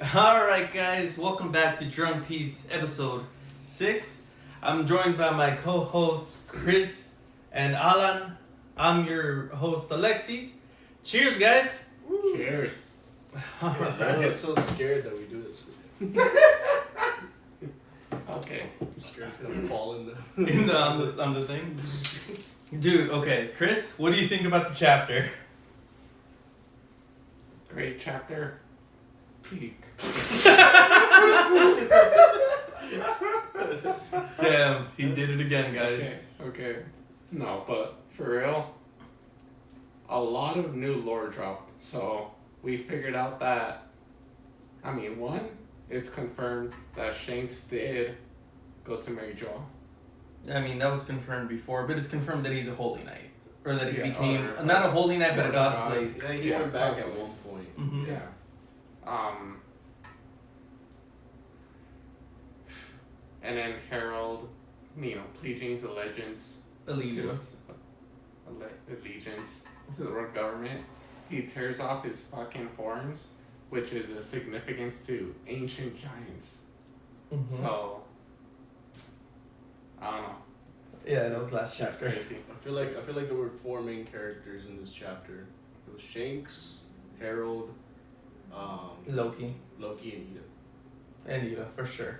Alright guys, welcome back to Drunk Peace episode 6. I'm joined by my co-hosts Chris and Alan. I'm your host Alexis. Cheers guys! Cheers. I get so scared that we do this. Okay. I'm scared it's gonna fall in the on the thing. Dude, okay, Chris, what do you think about the chapter? Great chapter. Peak. Damn, he did it again, guys. Okay. No, but for real, a lot of new lore dropped. So we figured out that, one, it's confirmed that Shanks did go to Mary Jo. I mean, that was confirmed before, but it's confirmed that he's a holy knight. Or that he became, or not a holy knight, but a sort of God's god. blade. Yeah, he went back at one point. Mm-hmm. Yeah. And then Harold, pledging allegiance Allegiance. allegiance to the world government. He tears off his fucking horns, which is a significance to ancient giants. Mm-hmm. So, I don't know. Yeah, that was last It's chapter. crazy. I feel like there were 4 main characters in this chapter. It was Shanks, Harold, Loki. Loki, and Ida. And Ida, for sure.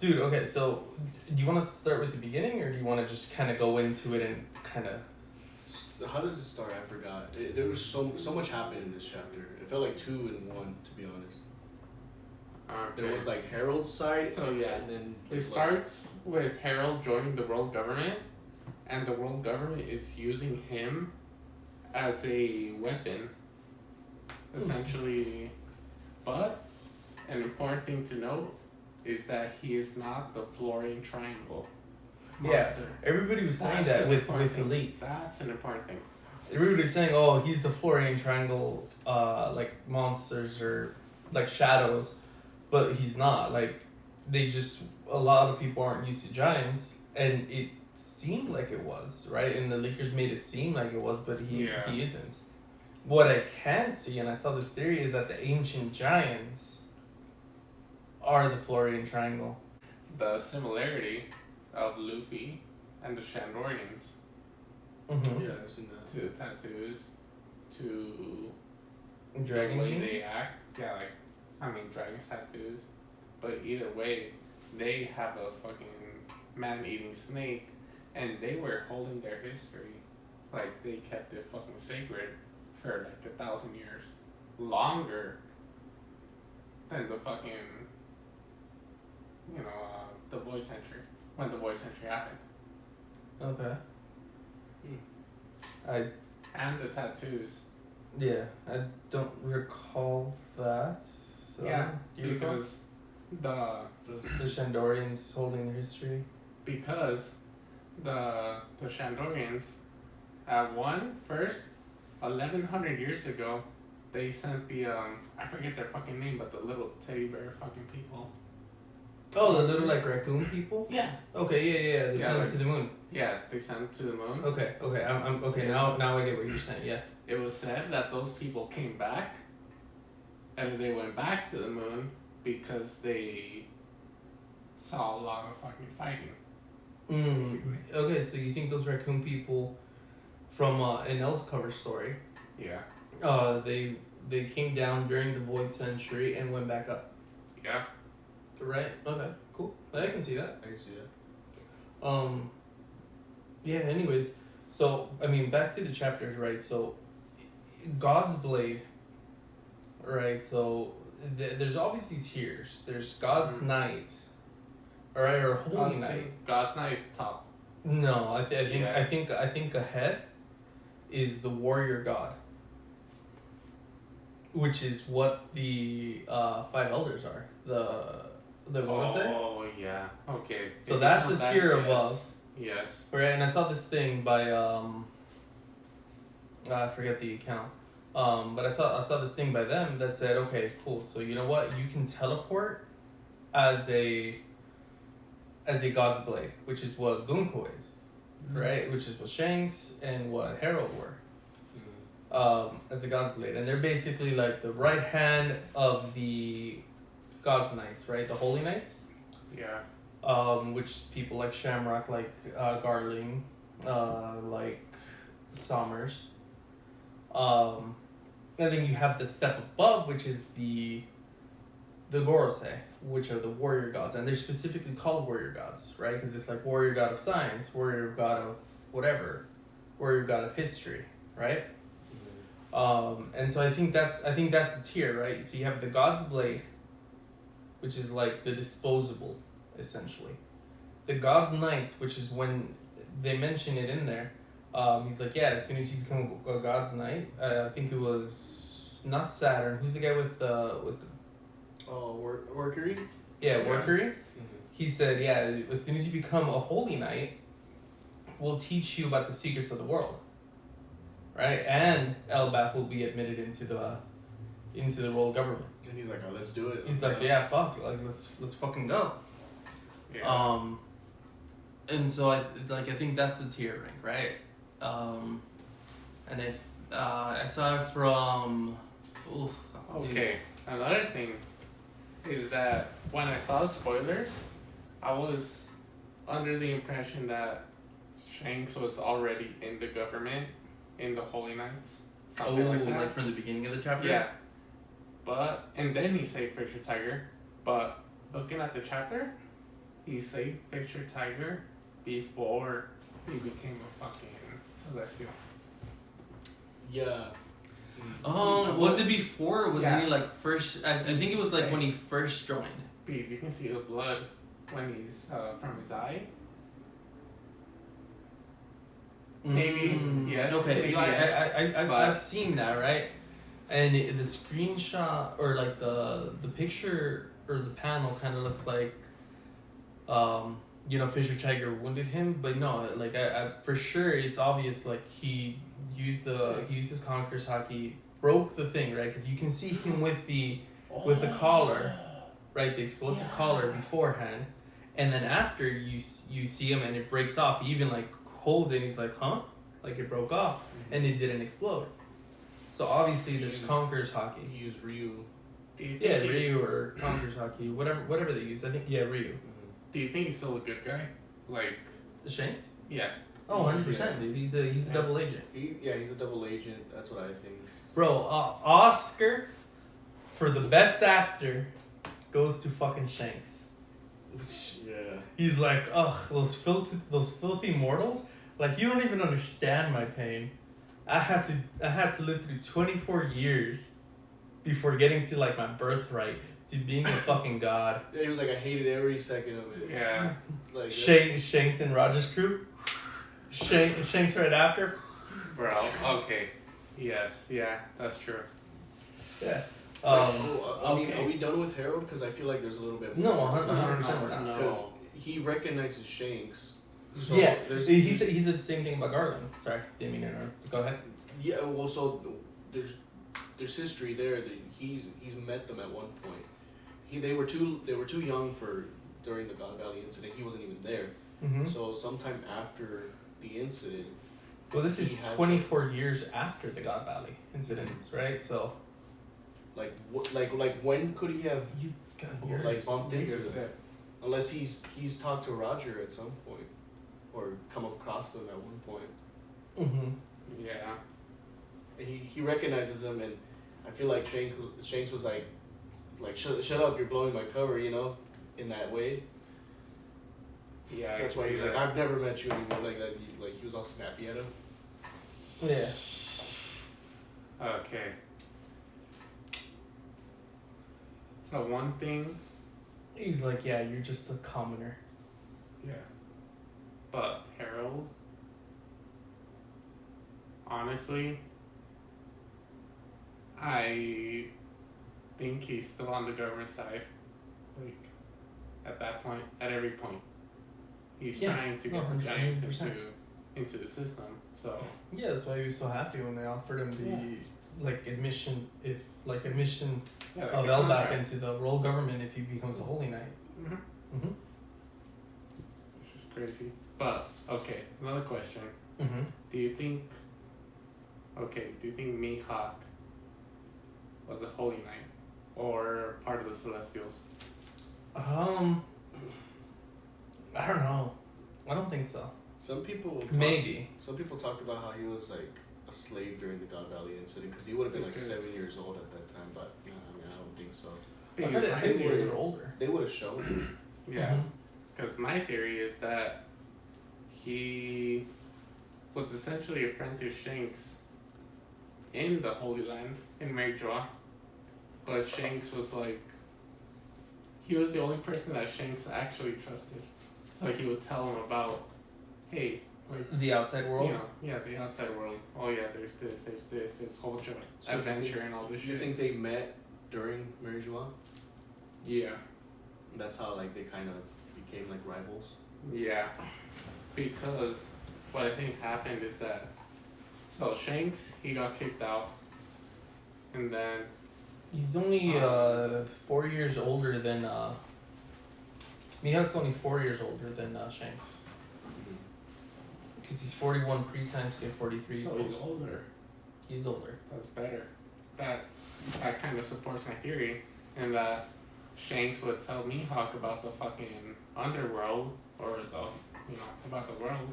Dude, okay, so do you want to start with the beginning, or do you want to just kind of go into it and kind of... How does it start? I forgot. There was so much happened in this chapter. It felt like 2 in 1, to be honest. There was like Harold's side, So, yeah. and then It starts with Harold joining the world government, and the world government is using him as a weapon, essentially. But an important thing to note is that he is not the Florian Triangle monster. Yeah, everybody was saying That's that an with important the thing. leaks. That's an important thing. Everybody was saying, oh, he's the Florian Triangle, like monsters or like shadows, but he's not. Like, a lot of people aren't used to giants, and it seemed like it was, right? And the leakers made it seem like it was, but he isn't. What I can see, and I saw this theory, is that the ancient giants are the Florian Triangle. The similarity of Luffy and the Shandorians Mm-hmm. Yeah, I've seen that. to the tattoos, to Dragon the way Meat? they act. Yeah, dragon's tattoos. But either way, they have a fucking man-eating snake, and they were holding their history. Like, they kept it fucking sacred for like 1,000 years. Longer than the fucking, the Void Century. When the Void Century happened. Okay. And the tattoos. I don't recall that. So, Yeah, do you recall? because the The Shandorians holding their history. because the Shandorians first 1,100 years ago they sent the I forget their fucking name, but the little teddy bear fucking people. Oh, the little like raccoon people. Yeah. Okay, yeah. They Yeah, sent them like- to the moon. Yeah, they sent it to the moon. Okay. I'm okay. Yeah. Now I get what you're saying. Yeah. It was said that those people came back, and they went back to the moon because they saw a lot of fucking fighting. Basically. Okay, so you think those raccoon people from an Else cover story? Yeah. They came down during the Void Century and went back up. Yeah. Right. Okay. Cool. I can see that. I can see that. Yeah, anyways, so, back to the chapters, right? So, God's Blade, right? So, there's obviously tiers. There's God's Knight, alright, or Holy Knight. God's Knight is top. No, I think Yes. I think ahead is the Warrior God, which is what the 5 elders are. The what was it? Oh, yeah. Okay. So If that's you the count tier that, above. Yes. Right, and I saw this thing by I forget the account. But I saw this thing by them that said, okay, cool. So you know what? You can teleport as a God's Blade, which is what Gunko is, right? Which is what Shanks and what Harold were. as the God's Blade, and they're basically like the right hand of the God's Knights, right? The Holy Knights. Yeah. Which people like Shamrock, like Garling, like Sommers. And then you have the step above, which is the Gorosei, which are the warrior gods, and they're specifically called warrior gods, right? Because it's like warrior god of science, warrior god of whatever, warrior god of history, right? And so I think that's the tier, right? So you have the God's Blade, which is like the disposable, essentially. The God's Knights, which is when they mention it in there. He's like, yeah, as soon as you become a God's Knight, I think it was not Saturn. Who's the guy with the Workery? Yeah, Workery. He said, yeah, as soon as you become a Holy Knight, we'll teach you about the secrets of the world. Right? And Elbath will be admitted into the world government. And he's like, oh, let's do it. He's like, yeah, fuck, like let's fucking go. Yeah. And so I think that's the tier rank, right? And I saw it from. Okay. Another thing is that when I saw the spoilers, I was under the impression that Shanks was already in the government, in the Holy Knights, something like that. Like from the beginning of the chapter. Yeah. But and then he saved Fisher Tiger. But looking at the chapter, he saved Fisher Tiger before he became a fucking Celestial. Yeah. Was it before or was Yeah. he like first? I think it was like when he first joined. Because you can see the blood when he's from his eye. Maybe. Yes. Okay. Maybe I've seen that, right? And the screenshot or like the picture or the panel kind of looks like, Fisher Tiger wounded him, but no, like I for sure it's obvious like he used his Conqueror's Hockey, broke the thing, right? Because you can see him with the collar, right? The explosive collar beforehand, and then after you see him and it breaks off. He even like holds it. And he's like, huh? Like it broke off, and it didn't explode. So obviously there's Conqueror's Hockey. He used Ryu. Yeah, Ryu or Conqueror's Hockey, whatever they use. I think Ryu. Do you think he's still a good guy? Like The Shanks? yeah. Oh, 100%, dude. He's a double agent. He's a double agent. That's what I think. Bro, Oscar for the best actor goes to fucking Shanks. Yeah. He's like, ugh, those filthy mortals. Like, you don't even understand my pain. I had to live through 24 years before getting to like my birthright to being a fucking god. Yeah, he was like, I hated every second of it. Yeah. Like Shanks and Rogers' crew. Shanks right after. Bro. Okay. Yes. Yeah. That's true. Yeah. I mean, are we done with Harold? Because I feel like there's a little bit more. 100% we're not. Because he recognizes Shanks. So Yeah, he said the same thing about Garland. Sorry, didn't mean to interrupt. Go ahead. Yeah, well, so there's history there that he's met them at one point. They were too young for during the God Valley incident. He wasn't even there. Mm-hmm. So sometime after the incident. Well, this is 24 years after the God Valley incidents, right? So. Like when could he have You got like bumped into them? Unless he's talked to Roger at some point, or come across them at one point. Mm-hmm. Yeah. And he recognizes him, and I feel like Shanks was like shut up, you're blowing my cover, in that way. Yeah. That's why he's like, I've never met you anymore, like that. Like he was all snappy at him. Yeah. Okay. So one thing. He's like, yeah, you're just a commoner. Yeah. But Harold, honestly, I think he's still on the government side. Like, at that point, at every point, he's trying to get the Giants 100%. into the system. So Yeah, that's why he was so happy when they offered him the admission of Elbath into the world government if he becomes a Holy Knight. Mm-hmm. Mm-hmm. It's just crazy. But okay, another question. Mm-hmm. Do you think? Okay, do you think Mihawk was a Holy Knight or part of the Celestials? I don't know. I don't think so. Some people talked about how he was like a slave during the God Valley incident because he would have been like 7 years old at that time, but I mean, I don't think so. I think he was older. They would have shown. Yeah, because my theory is that he was essentially a friend to Shanks in the Holy Land in Mary Joa, but Shanks was like, he was the only person that Shanks actually trusted, so he would tell him about, hey, like, the outside world. You know, yeah, the outside world. Oh yeah, there's this whole bunch of adventure and all this shit. You think they met during Mary Joa? Yeah. That's how like they kind of became like rivals. Yeah, because what I think happened is that, so Shanks, he got kicked out, and then he's only 4 years older than Mihawk's only 4 years older than Shanks. Because he's 41 pre-time skip 43. So he's older. He's older. That's better. That kind of supports my theory, in that Shanks would tell Mihawk about the fucking underworld, or about the world,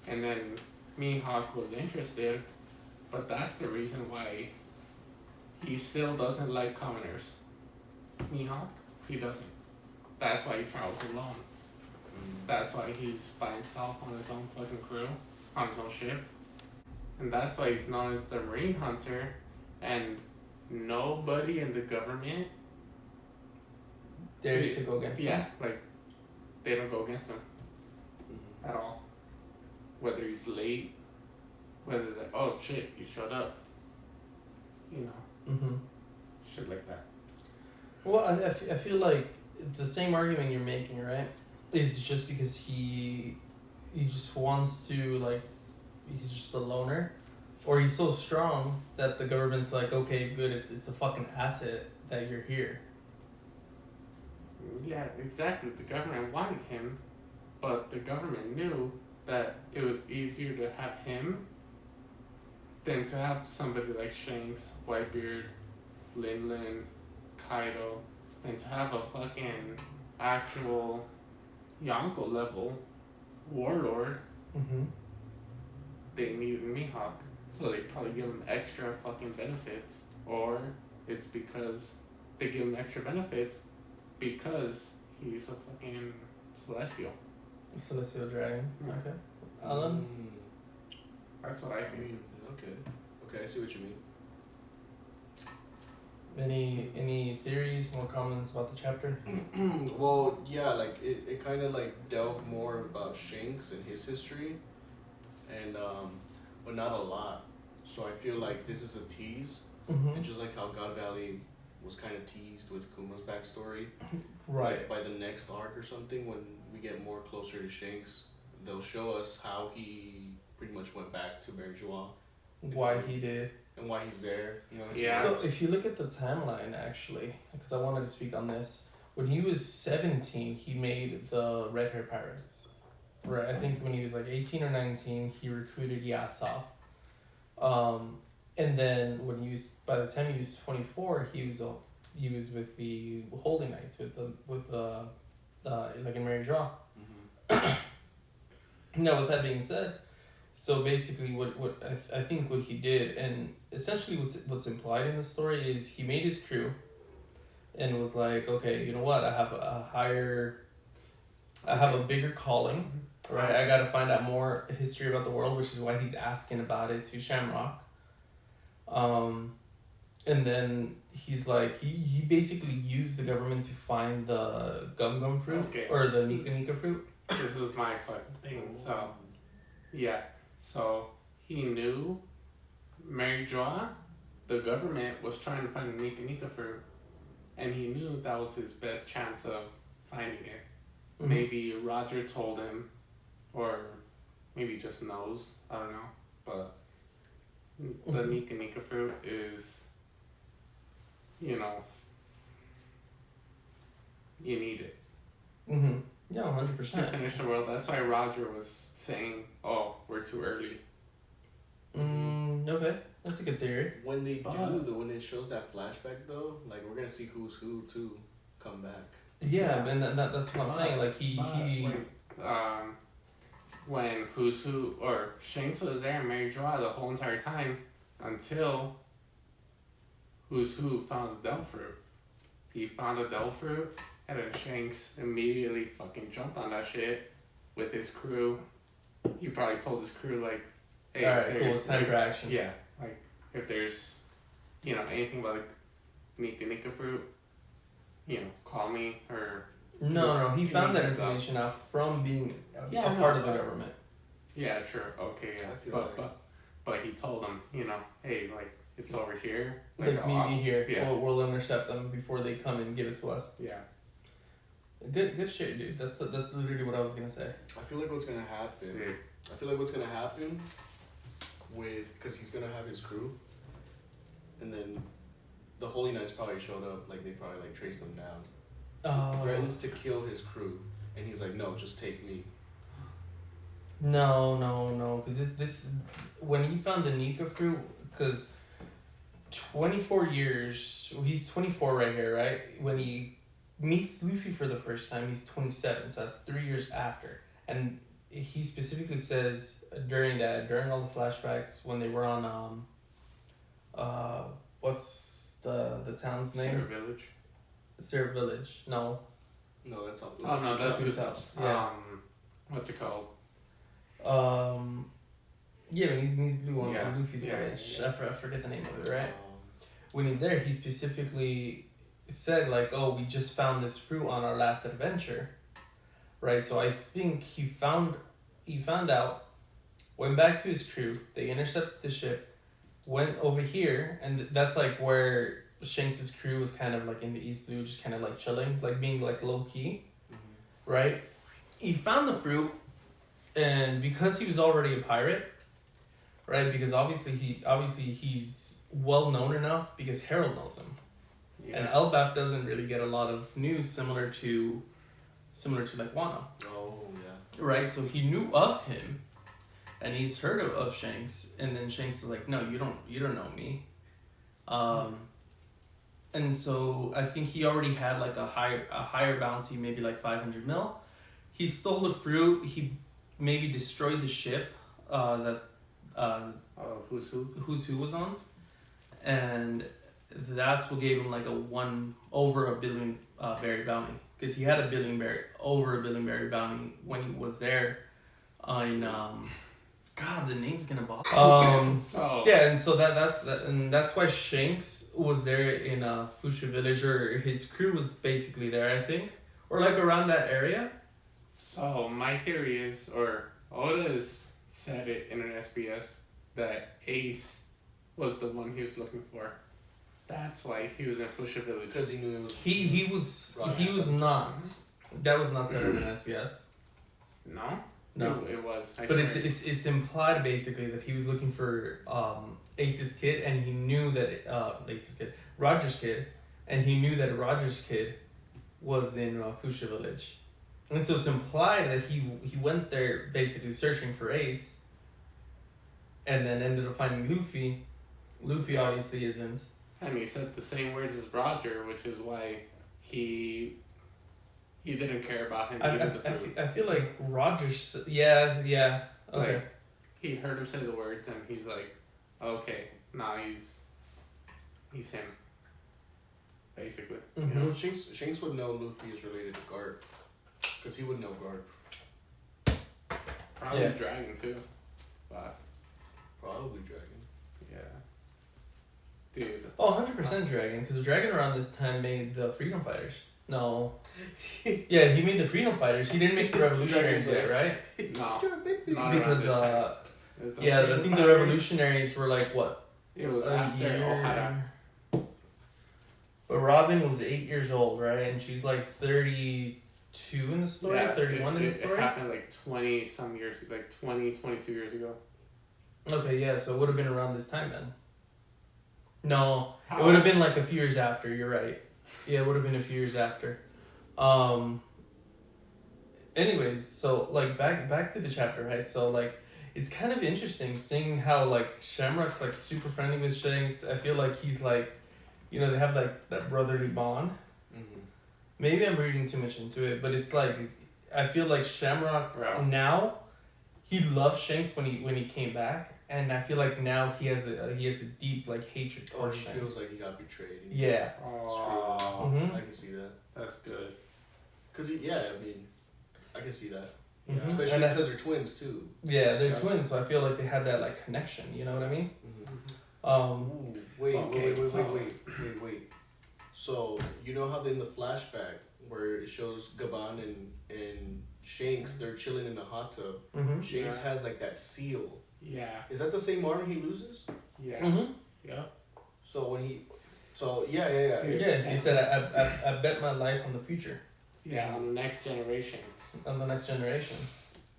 and then Mihawk was interested, but that's the reason why he still doesn't like commoners. Mihawk, he doesn't. That's why he travels alone. That's why he's by himself on his own fucking crew, on his own ship. And that's why he's known as the Marine Hunter, and nobody in the government dares to go against him. Yeah, like, they don't go against him at all. Whether he's late, whether they're, oh shit, you showed up. Shit like that. Well, I feel like the same argument you're making, right, is just because he just wants to, like, he's just a loner, or he's so strong that the government's like, okay, good, it's a fucking asset that you're here. Yeah, exactly. The government wanted him, but the government knew that it was easier to have him than to have somebody like Shanks, Whitebeard, Lin, Kaido, than to have a fucking actual Yonko level warlord. They needed Mihawk, so they probably give him extra fucking benefits, or it's because they give him extra benefits because he's a fucking Celestial. Celestial Dragon. Yeah. Okay. Alan? That's what I think. Okay, I see what you mean. Any theories, more comments about the chapter? Well, yeah, like it kind of like delved more about Shanks and his history, and but not a lot. So I feel like this is a tease, and just like how God Valley was kind of teased with Kuma's backstory. Right. Like by the next arc or something, when we get more closer to Shanks, they'll show us how he pretty much went back to Mary Joa. Why he did. And why he's there, Yeah. So if you look at the timeline, actually, because I wanted to speak on this, when he was 17, he made the Red Hair Pirates. Right, I think when he was like 18 or 19, he recruited Yasop. And then by the time he was 24, he was with the Holy Knights, with the like in Mary Joa. Now, with that being said, so basically what I think what he did, and essentially what's implied in the story, is he made his crew and was like, okay, you know what, I have a bigger calling, right? I gotta find out more history about the world, which is why he's asking about it to Shamrock. And then he's like, he basically used the government to find the gum fruit, or the nika fruit. This is my fucking thing. So, yeah. So he knew Mary Joa, the government was trying to find the nika fruit, and he knew that was his best chance of finding it. Maybe Roger told him, or maybe he just knows. I don't know, but the nika fruit is, you need it. Yeah, 100%. To finish the world. That's why Roger was saying, "Oh, we're too early." Okay, that's a good theory. When they But- when it shows that flashback though, like we're gonna see who's who too come back. Yeah, and that's what I'm saying. Like he When Who's Who or Shanks was there and Mary Joa the whole entire time until Who's Who found the devil fruit. He found the devil fruit and then Shanks immediately fucking jumped on that shit with his crew. He probably told his crew like, hey, all right, cool. It's time for action. yeah, like if there's anything about like Nika fruit, call me or No, he found that heads up. information out from being a Yeah, part no, of the but- government. yeah, sure, okay, yeah, I feel but he told them, hey, like it's over here, Like I'll- maybe here, yeah. we'll intercept them before they come and give it to us. yeah. Good shit, dude. That's literally what I was gonna say. I feel like what's gonna happen. Dude. I feel like what's gonna happen because he's gonna have his crew, and then the Holy Knights probably showed up. Like they probably like traced them down. Threatens to kill his crew, and he's like, no, just take me. No, because this when he found the Nika fruit, because 24 years, he's 24 right here, right? When he meets Luffy for the first time, he's 27, so that's 3 years after. And he specifically says during all the flashbacks when they were on what's the town's name? Sarah Village. Syrup Village. No. No, that's all. Oh no, that's Usopp's, Usopp's. yeah. What's it called? Yeah, when he's blue on Yeah. Luffy's Yeah, village. yeah. I forget the name of it, right? When he's there, he specifically said like, "Oh, we just found this fruit on our last adventure," right? So I think he found out, went back to his crew. They intercepted the ship, went over here, and that's like where Shanks' crew was kind of like in the East Blue, just kind of like chilling, like being like low key, right? He found the fruit, and because he was already a pirate, right? Because obviously he's well known enough because Harold knows him. Yeah. And Elbaf doesn't really get a lot of news similar to like Wano, Oh yeah. right? So he knew of him, and he's heard of Shanks, and then Shanks is like, "No, you don't know me," and so I think he already had like a higher bounty, maybe like 500 mil. He stole the fruit. He maybe destroyed the ship that Who's Who? Who's Who was on, and that's what gave him like over a billion berry bounty, because he had over a billion berry bounty when he was there in God, the name's gonna bother. So Yeah, and so that's why Shanks was there in Fusha Village, or his crew was basically there, I think, or like around that area. So my theory is, or Oda's said it in an SBS, that Ace was the one he was looking for. That's why he was in Fusha Village. Because he knew it was. He was not. That was not said in SBS. No? No. It was. I But swear. it's implied basically that he was looking for Ace's kid, and he knew that Roger's kid, and he knew that Roger's kid was in Fusha Village, and so it's implied that he went there basically searching for Ace, and then ended up finding Luffy. Luffy obviously isn't. And he said the same words as Roger, which is why he didn't care about him. I feel like Roger's yeah okay. Like, he heard him say the words, and he's like, okay, nah, he's him. Basically. Mhm. You know? Shanks would know Luffy is related to Garp, because he would know Garp. Probably Yeah. Dragon too. But Probably Dragon. yeah. Dude. Oh, 100% Dragon, because Dragon around this time made the Freedom Fighters. No. Yeah, he made the Freedom Fighters. He didn't make the Revolutionaries yet, right? No. baby. Not around Because this time. It was the yeah, I Freedom think the Fighters. Revolutionaries were like what? It was A after year. Ohara. But Robin was 8 years old, right? And she's like 32 in the story, 31 in the story. It happened like 20 some years, like 22 years ago. Okay, yeah, so it would have been around this time then. No, How? it would have been like a few years after. You're right. Yeah, it would have been a few years after. Anyways, so like back to the chapter, right? So like it's kind of interesting seeing how like Shamrock's like super friendly with Shanks. I feel like he's like, you know, they have like that brotherly bond. Mm-hmm. Maybe I'm reading too much into it, but it's like I feel like Shamrock Right. now, he loved Shanks when he came back, and I feel like now he has a deep like hatred Or towards he Shanks. feels like he got betrayed. Yeah. Oh, Mm-hmm. I can see that. that's good. Cause I mean, I can see that. Mhm. Especially And I- because they're twins too. Yeah, they're Yeah. twins, so I feel like they had that like connection. You know what I mean? Mm-hmm. Um. Wait, Okay, wait. So you know how in the flashback where it shows Gaban and Shanks, they're chilling in the hot tub. Mm-hmm. Shanks Yeah. has like that seal. Yeah. Is that the same arm he loses? Yeah. Mm-hmm. Yeah. So when he, yeah. Dude. Yeah, he said, I bet my life on the future, Yeah. On the next generation. on the next generation.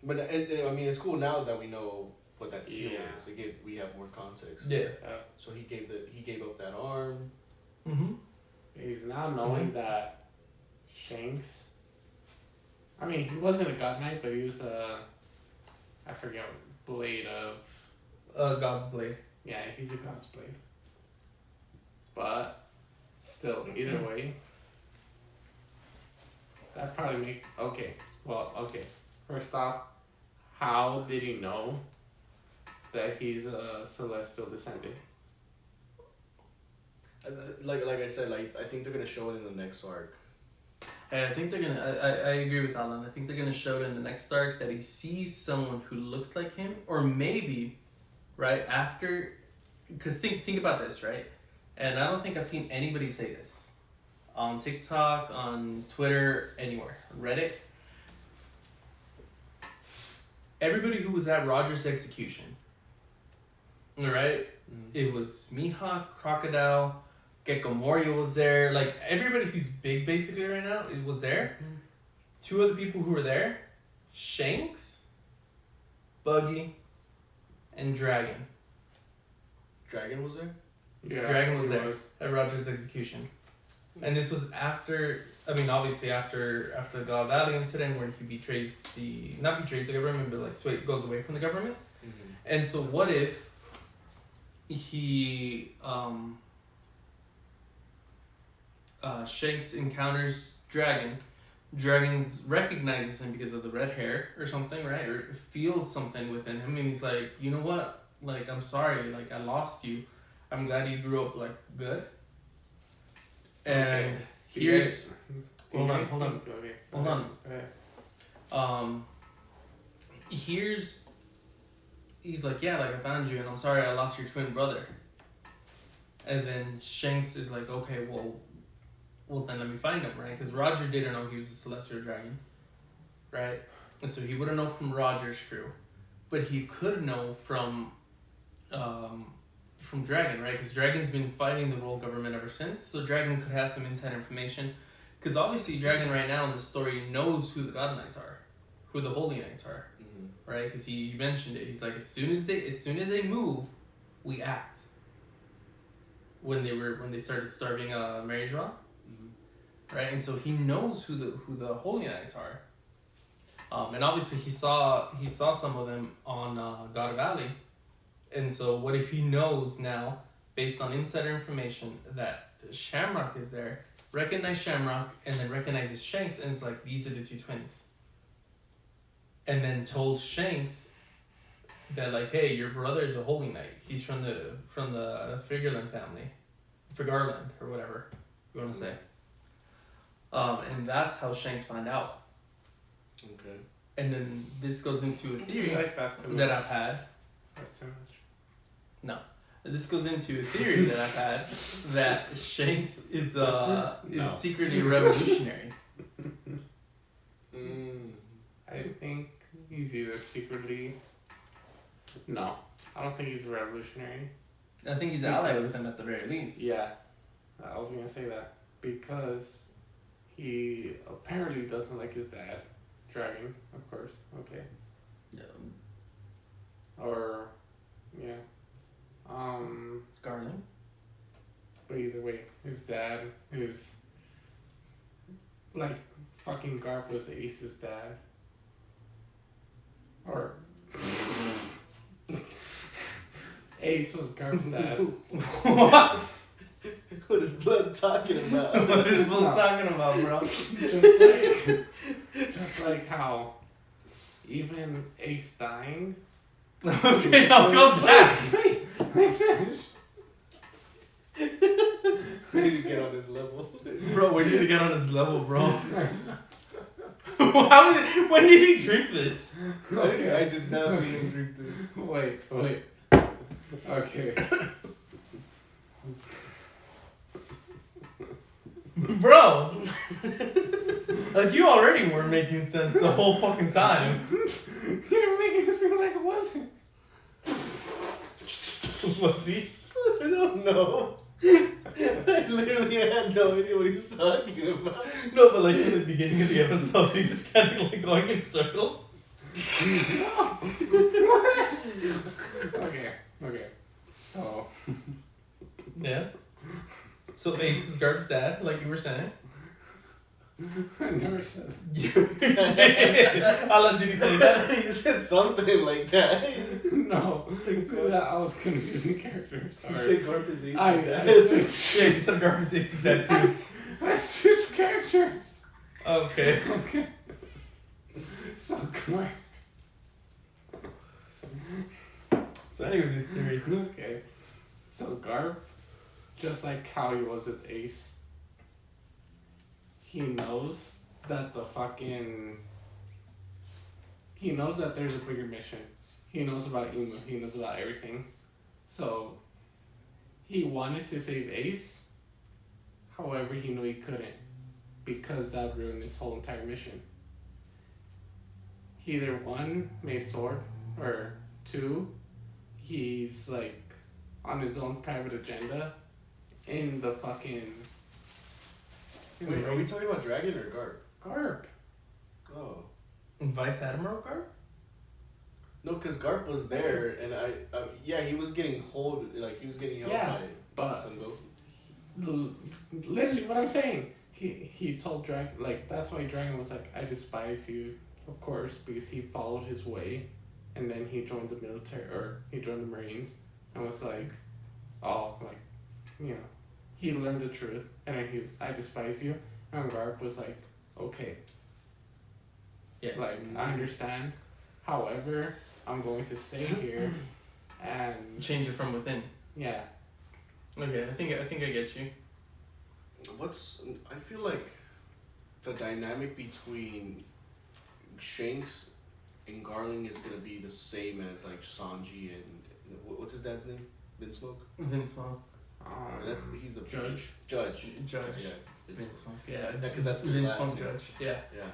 But and I mean, it's cool now that we know what that seal Yeah. is. We have more context. Yeah. So he gave up that arm. Mm-hmm. He's now knowing that Shanks. I mean, he wasn't a God Knight, but he was a. I forget what blade of. God's blade. Yeah, he's a God's blade. But still, either way, that probably makes okay. Well, okay. First off, how did he know that he's a celestial descendant? Like I said, like I think they're gonna show it in the next arc. And I think they're gonna. I agree with Alan. I think they're gonna show it in the next arc that he sees someone who looks like him, or maybe, right after, because think about this, right? And I don't think I've seen anybody say this on TikTok, on Twitter, anywhere, Reddit. Everybody who was at Roger's execution, all right? It was Mihawk, Crocodile, Gecko Moria was there. Like, everybody who's big basically right now, it was there. Two other people who were there, Shanks, Buggy, and Dragon. Dragon was there. Yeah, Dragon was he there at Roger's execution. And this was after, I mean, obviously after the God Valley incident where he not betrays the government, but like goes away from the government. Mm-hmm. And so what if he, Shanks encounters Dragon. Dragons recognizes him because of the red hair or something, right? Or feels something within him, and he's like, you know what? Like, I'm sorry. Like, I lost you. I'm glad you grew up like good. And here's hold on. He's like, yeah, like I found you, and I'm sorry I lost your twin brother. And then Shanks is like, okay, well then let me find him, right? Because Roger didn't know he was a celestial dragon, right? And so he wouldn't know from Roger's crew, but he could know from Dragon, right? Because Dragon's been fighting the world government ever since, so Dragon could have some inside information. Because obviously Dragon right now in the story knows who the God Knights are, who the Holy Knights are, right? Because he mentioned it. He's like, as soon as they move, we act. When they started starving Mary Joie, right? And so he knows who the Holy Knights are. And obviously he saw some of them on God Valley. And so what if he knows now, based on insider information, that Shamrock is there, recognize Shamrock, and then recognizes Shanks, and it's like, these are the two twins. And then told Shanks that like, hey, your brother is a Holy Knight. He's from the Figarland family. Figarland, or whatever you want to say. And that's how Shanks found out. Okay. And then this goes into a theory that's too much. that I've had. That's too much. No. This goes into a theory that I've had that Shanks is secretly revolutionary. I think he's either secretly. No, I don't think he's revolutionary. I think he's allied with him at the very least. Yeah, I was gonna say that because he apparently doesn't like his dad, Dragon, of course. Okay. Yeah. Or, yeah. Garland. But either way, his dad is like fucking Garp was Ace's dad. Or Ace was Garp's dad. What? What is Blood talking about? What is Bull No. talking about, bro? Just like how even Ace dying. Okay, I'll go back. Wait, let me finish. We need to get on his level. Bro, we need to get on his level, bro. How is it, when did he drink this? I did not see him drink this. Wait. Okay. Bro! Like, you already weren't making sense the whole fucking time. You're making it seem like it wasn't. Was he? I don't know. I literally had no idea what he's talking about. No, but like in the beginning of the episode, he was kind of like going in circles. Okay. So, Yeah. So Ace is Garp's dad, like you were saying. I never said You did. Alan, did he say that? You said something like that. no. I was confusing characters. You Sorry. said Garp is Ace. I switched. Yeah, you said Garp is Ace's dad too. I switched characters. Okay. Okay. So come on. So anyways, his theory. Okay. So Garp, just like how he was with Ace, he knows that he knows that there's a bigger mission. He knows about Uma. He knows about everything. So he wanted to save Ace. However, he knew he couldn't because that ruined his whole entire mission. He either one, made sword, or two, he's like on his own private agenda in the fucking. Wait, are we talking about Dragon or Garp? Garp. Oh. Vice Admiral Garp? No, because Garp was there, and yeah, he was getting held Yeah, by but- Son Goku. Literally what I'm saying. He told Dragon, like, that's why Dragon was like, I despise you, of course, because he followed his way, and then he joined the military, or he joined the Marines, and was like, oh, like, you know, he learned the truth, and then I despise you, and Garp was like, okay, Yeah. like, I understand, however, I'm going to stay here, and, Change it from within. yeah. Okay, I think I get you. I feel like the dynamic between Shanks and Garling is gonna be the same as like Sanji and what's his dad's name? Vince Smoke. Vince Smoke. He's the Judge. Judge. Judge. Yeah. Vince Smoke. Yeah. Yeah, 'cause that's the Vince last Smoke name. Judge. Yeah. Yeah.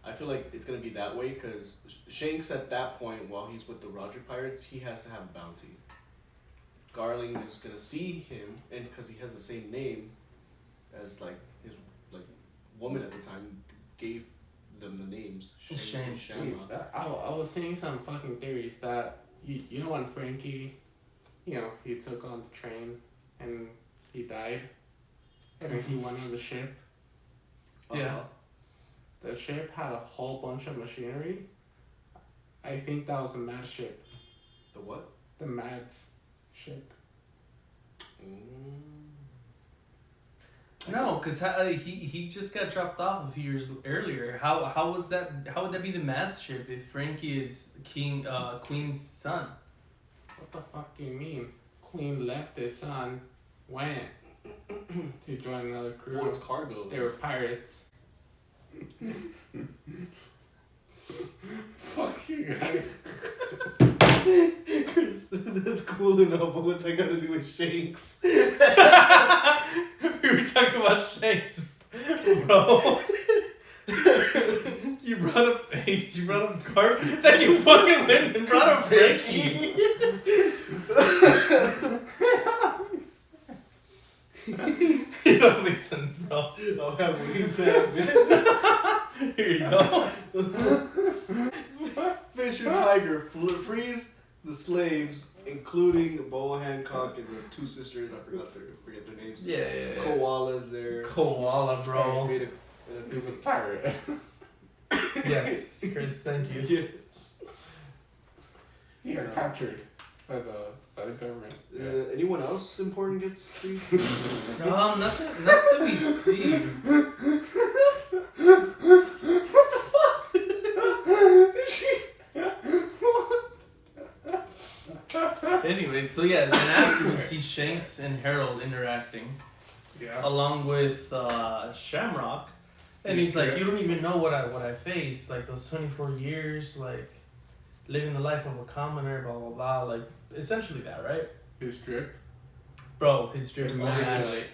I feel like it's gonna be that way because Shanks at that point, while he's with the Roger Pirates, he has to have a bounty. Garling is gonna see him, and because he has the same name as like his like woman at the time, gave them the names Shanks and Shanks. Shamrock. I was seeing some fucking theories that you know when Frankie, you know, he took on the train and he died, and then he went on the ship. Yeah. The ship had a whole bunch of machinery. I think that was a mad ship. The what? The Mads ship. No, because he just got dropped off a few years earlier. How would that be the Mads ship if Frankie is Queen's son? What the fuck do you mean? Queen left his son, went to join another crew. Well, it's cargo. They were pirates. Fuck you guys. Chris, that's cool enough, but what's that got to do with Shanks? We were talking about Shanks, bro. You brought up Ace, you brought up Garp, then you fucking went and brought up Frankie. You don't make sense, bro. I'll have what you said, man. Here you go. Fisher Tiger frees the slaves, including Boa Hancock and the two sisters. I forget their names. Yeah. Koala's there. Koala, bro. He's a pirate. Yes, Chris, thank you. Yes. He got captured by the government. Anyone else important gets freed? Nothing that we see. What the fuck? Anyway, so yeah, then after we see Shanks and Harold interacting, along with Shamrock, and he's like, "You don't even know what I faced, like those 24 years, like living the life of a commoner, blah blah blah, like essentially that, right?" His drip. Bro, his drip is Immaculate,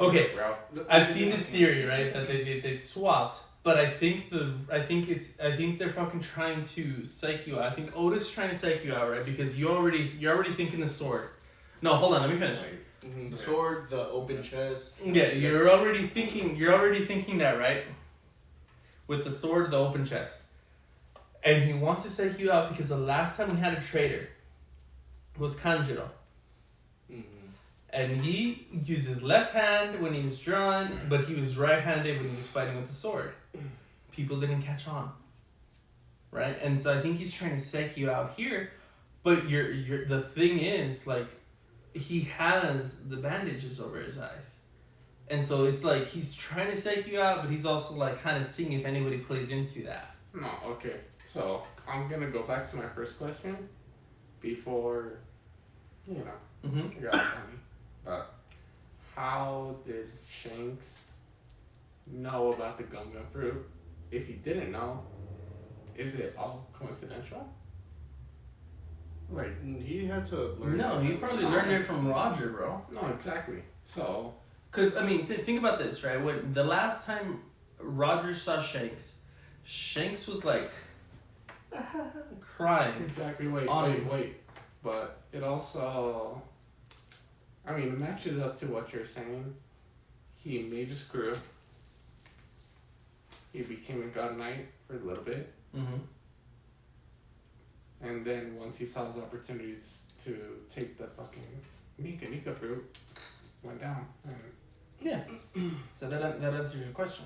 okay, bro. I've seen this theory, right, that they swapped, but I think they're fucking trying to psych you out. I think Otis is trying to psych you out, right? Because you're already thinking the sword. No, hold on, let me finish. Mm-hmm. The sword, the open chest. Yeah, you're already thinking that, right? With the sword, the open chest. And he wants to psych you out because the last time we had a traitor was Kanjiro. Mm-hmm. And he used his left hand when he was drawn, but he was right-handed when he was fighting with the sword. People didn't catch on. Right? And so I think he's trying to psych you out here, but you're the thing is, like, he has the bandages over his eyes. And so it's like he's trying to psych you out, but he's also like kind of seeing if anybody plays into that. No, okay. So I'm gonna go back to my first question before, you know, Mm-hmm. you got funny. But how did Shanks know about the gum fruit? If he didn't know, is it all coincidental? Like, he had to learn. No, he probably learned it from Roger, bro. no, exactly. So, Because, I mean, think about this, right? When the last time Roger saw Shanks was like crying. exactly. Wait. But it also, I mean, it matches up to what you're saying. He made his crew. He became a god knight for a little bit. Mm-hmm. And then once he saw his opportunities to take the fucking Nika fruit, went down. And Yeah. So that answers your question.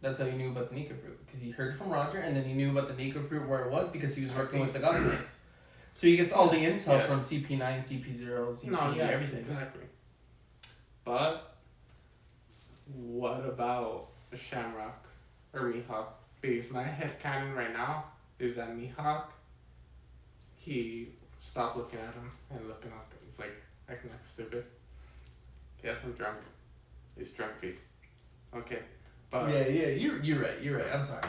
That's how you knew about the Nika fruit. Because he heard from Roger, and then he knew about the Nika fruit where it was because he was working with the God Knights. So he gets all the intel from CP9, CP0, CP, everything. Exactly. But what about Shamrock or Mihawk? Because my headcanon right now is that Mihawk, he stopped looking at him and looking up, like acting like stupid. Yes, I'm drunk. It's drunk face. Okay. But Yeah, you're right. I'm sorry.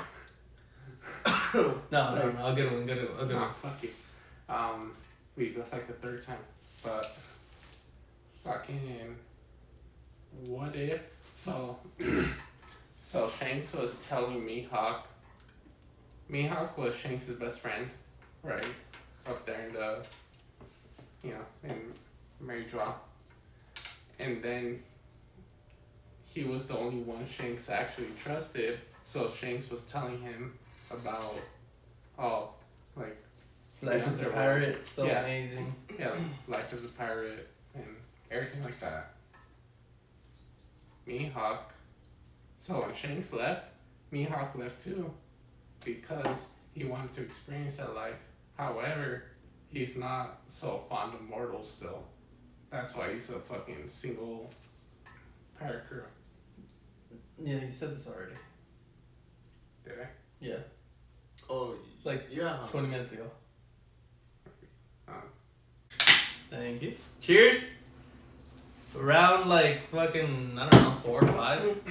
No, I'll get one. no, fuck you. Please, that's like the third time. But fucking, what if? So Shanks was telling Mihawk was Shanks' best friend, right? Up there in the, in Mary Joa. And then he was the only one Shanks actually trusted. So Shanks was telling him about, Life as a pirate, it's so amazing. Yeah, life as a pirate and everything like that. Mihawk. So when Shanks left, Mihawk left too, because he wanted to experience that life. However, he's not so fond of mortals still. That's why he's a fucking single pirate crew. Yeah, you said this already. Did I? Yeah. Oh, Like 20 minutes ago. Thank you. Cheers. Around like fucking, I don't know, 4 or 5.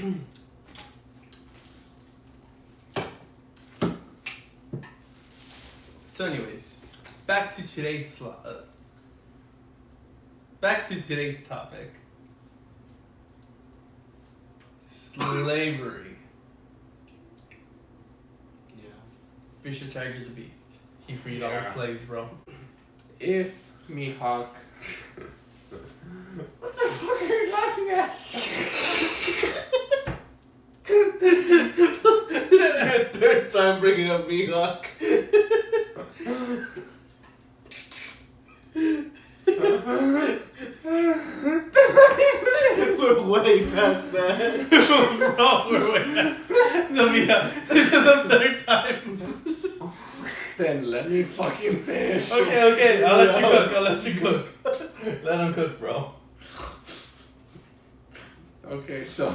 So anyways, back to today's topic. Slavery. Yeah. Fisher Tiger's a beast. He freed all the slaves, bro. If Mihawk... What the fuck are you laughing at? This is your third time bringing up Mihawk. We're way past that. Bro, we're way past. No, Mia, this is the third time. Then let me fucking finish. Okay. I'll let you cook. Let him cook, bro. Okay, so.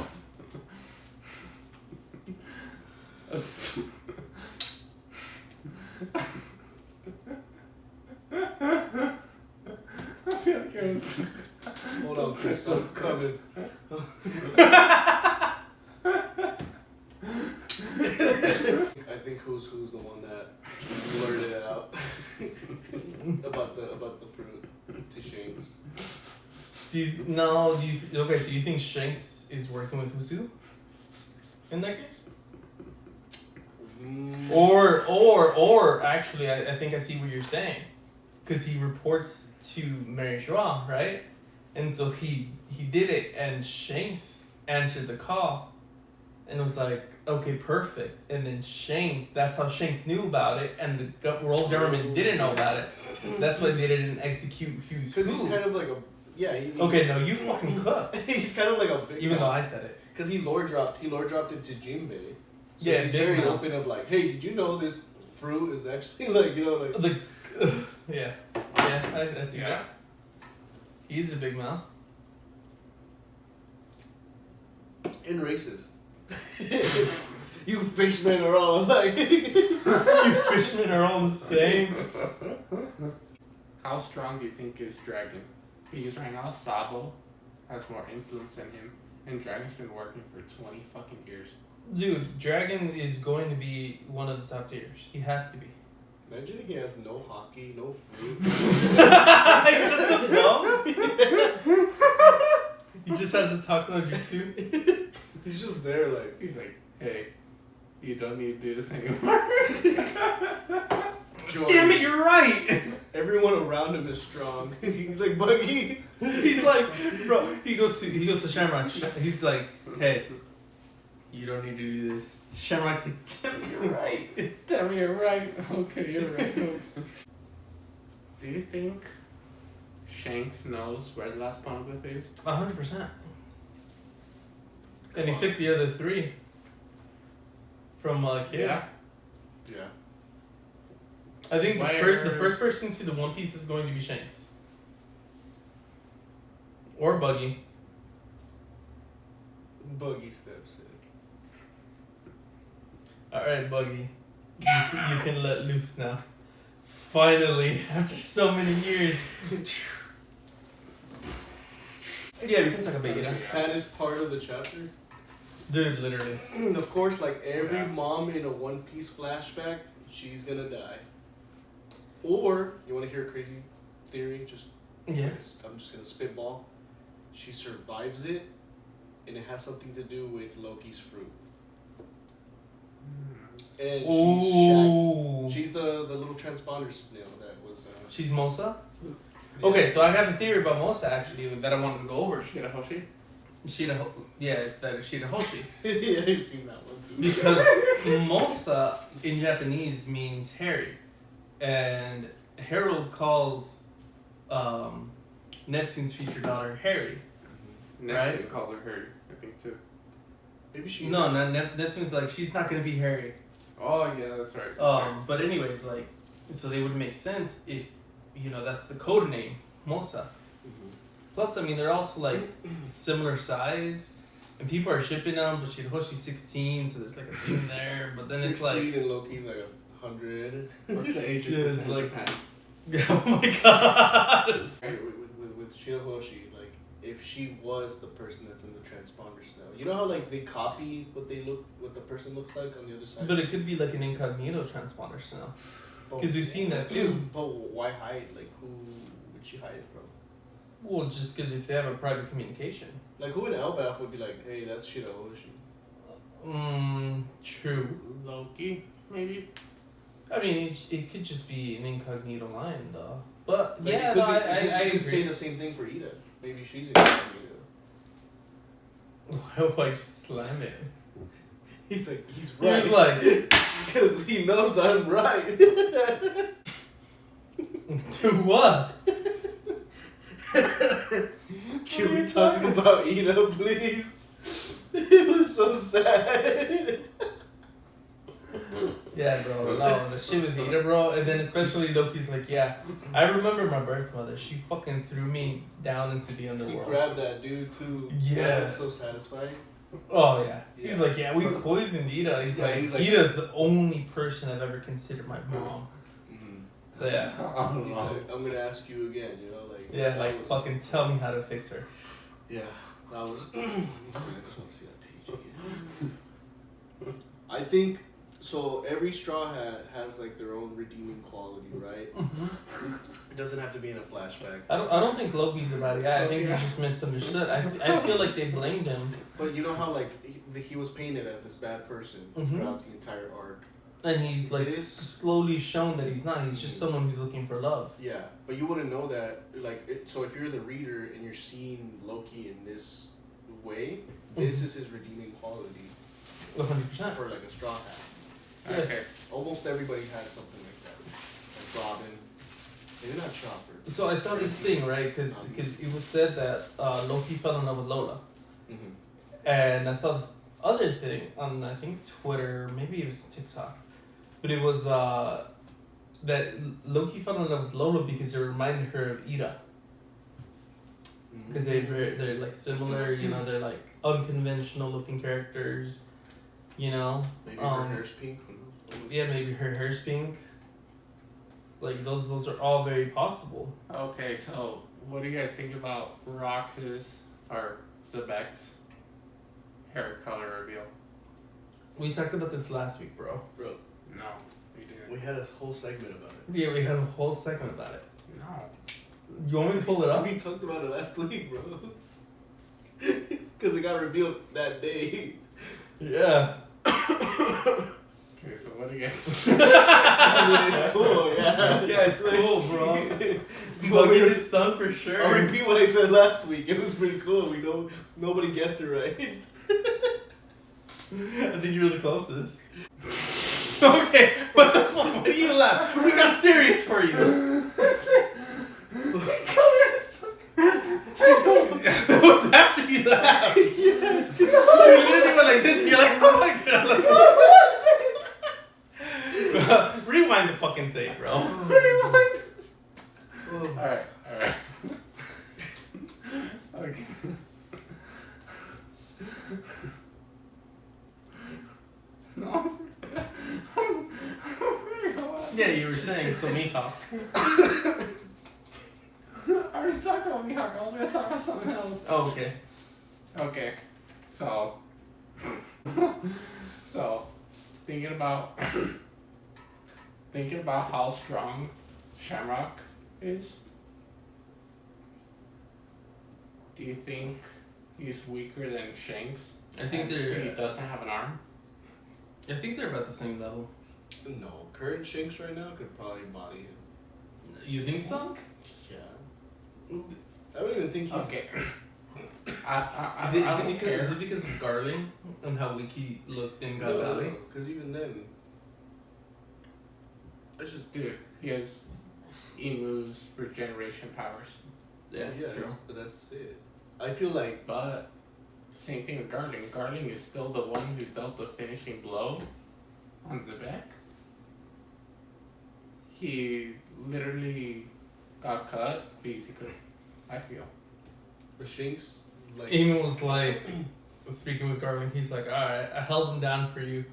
Hold on, Chris, I'm coming. I think who's the one that blurted it out about the fruit to Shanks. Do you think Shanks is working with Husu? In that case? Or actually, I think I see what you're saying. Because he reports to Mary Joie, right? And so he did it, and Shanks answered the call and was like, okay, perfect. And then Shanks, that's how Shanks knew about it, and the world government didn't know about it. That's why they didn't execute Hughes. Because he's kind of like a... Yeah, okay, no, you fucking cooked. He's kind of like a big... Even though I said it. Because he lore dropped it to Jinbei. So yeah, he's very open of like, hey, did you know this fruit is actually like, you know, like... Yeah, I see that. He's a big mouth. And racist. You fishmen are all like... You fishmen are all the same. How strong do you think is Dragon? Because right now Sabo has more influence than him, and Dragon's been working for 20 fucking years. Dude, Dragon is going to be one of the top tiers. He has to be. Imagine he has no hockey, no fruit. He's just a bum. He just has the talk no jutsu. He's just there like... He's like, hey, you don't need to do this anymore. Damn it, you're right. Everyone around him is strong. He's like, Buggy. He's like, bro. He goes to Shamrock. He's like, hey, you don't need to do this. Shamrock's like, damn it, you're right. Damn, you're right. Okay, you're right. Do you think Shanks knows where the last poneglyph is? 100%. And he took the other 3 from Kid. Yeah. Yeah. I think the first person to the One Piece is going to be Shanks. Or Buggy. Buggy steps in. Alright, Buggy. You can let loose now. Finally, after so many years. Yeah, we can talk about The it. saddest part of the chapter. Dude, literally. Of course, like every mom in a One Piece flashback, she's gonna die. Or, you wanna hear a crazy theory? Yeah. I'm just gonna spitball. She survives it, and it has something to do with Loki's fruit. And she's the little transponder snail that was... She's Mosa? Yeah. Okay, so I have a theory about Mosa, actually, that I wanted to go over. Shirahoshi? Yeah, it's that Shirahoshi. Yeah, I've seen that one too. Because Mosa in Japanese means hairy. And Harold calls Neptune's future daughter Harry. Neptune Right? calls her Harry, I think, too. Maybe she... No, Neptune's like, she's not going to be Harry. Oh, yeah, that's right. But anyways, like, so they would make sense if, that's the code name, Mosa. Mhm. Plus, I mean, they're also, like, similar size, and people are shipping them, but Shirahoshi's 16, so there's, like, a thing there, but then 16 it's like... and Loki's like 100. What's the age Yeah, of it's in like- Japan? Oh my god! Right, with Shirahoshi, like, if she was the person that's in the transponder snail, you know how, like, they copy what the person looks like on the other side? But it could be, like, an incognito transponder now. Because we've seen that, too. But why hide? Like, who would she hide it from? Well, just because if they have a private communication. Like, who in Elbaf would be like, hey, that's Shirahoshi? True. Loki, maybe? I mean, it could just be an incognito line, though. But, Like, yeah, it could no, be, I you could agree. say the same thing for Ida. Maybe she's incognito. Why would I just slam it? He's like, he's He right. was like, Because he knows I'm right. to what? Can we talk about Ida, please? It was so sad. Yeah, bro. No, the shit with Ida, bro. And then especially Loki's like, yeah, I remember my birth mother. She fucking threw me down into the He underworld. grabbed that dude too. Yeah. That was so satisfying. Oh, yeah. Yeah. He's like, yeah, we poisoned Ida. He's like, Ida's the only person I've ever considered my mom. Mm-hmm. So, yeah. He's like, I'm gonna ask you again, you know, like. Yeah, like, was, fucking tell me how to fix her. Yeah, that was. Let me see, I just want to see that page again. I think so. Every straw hat has like their own redeeming quality, right? It doesn't have to be in a flashback. I don't think Loki's a bad guy. I think he's just misunderstood. I feel like they blamed him. But you know how like he was painted as this bad person throughout the entire arc. And he's like slowly shown that he's not. He's just someone who's looking for love. Yeah, but you wouldn't know that. So if you're the reader and you're seeing Loki in this way, this is his redeeming quality. 100%. For like a straw hat. Yeah. Okay. Almost everybody had something like that. Like Robin. Maybe not Chopper. So I saw this thing, right? Because it was said that Loki fell in love with Lola. Mm-hmm. And I saw this other thing on, I think, Twitter. Maybe it was TikTok. But it was that Loki fell in love with Lola because it reminded her of Ida. Because they're like similar, you know, they're like unconventional looking characters, you know. Maybe her hair's pink. Yeah, maybe her hair's pink. Like those are all very possible. Okay, so what do you guys think about Rox's or Zebek's hair color reveal? We talked about this last week, bro. No, we didn't. We had a whole segment about it. Yeah, we had a whole segment about it. No. You want me to pull it up? We talked about it last week, bro. Because it got revealed that day. Yeah. Okay, so what do you guys I mean, it's cool, yeah. Yeah, it's cool, bro. But Loki's his son for sure. I'll repeat what I said last week. It was pretty cool. We know nobody guessed it right. I think you were the closest. Okay, what the fuck? Why do you laugh? We got serious for you. That was after you laughed. Yes, because You literally went like this. You're like, oh my god. Rewind the fucking tape, bro. Rewind. Alright. Okay. No. Yeah, you were saying so Mihawk. I already talked about Mihawk. I was gonna talk about something else. Oh, okay. Okay. So thinking about how strong Shamrock is. Do you think he's weaker than Shanks? I think since they're- he doesn't have an arm. I think they're about the same level. no, current Shanks right now could probably body him. You think so? Yeah. I don't even think he's. Okay. I Is don't it care. because of Garling and how weak he looked in God Valley? Because even then. That's just. Dude, he has Emu's regeneration powers. Yeah, true. But that's it. I feel like. But same thing with Garling. Garling is still the one who dealt the finishing blow on Zebek. He literally got cut because he could. I feel. But Shanks, like. Eamon was like, speaking with Garling, he's like, alright, I held him down for you.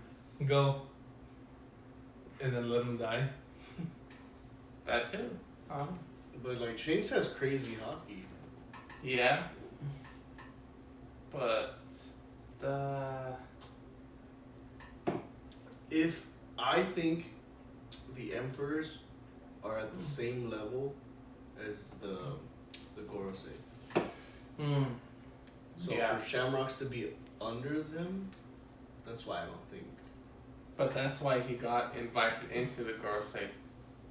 Go. And then let him die. That too. But like Shanks has crazy hockey. Yeah. But If I think the Emperors are at the same level as the Gorosei. Hmm. So Yeah. for Shamrocks to be under them, that's why I don't think. But that's why he got invited into the Gorosei.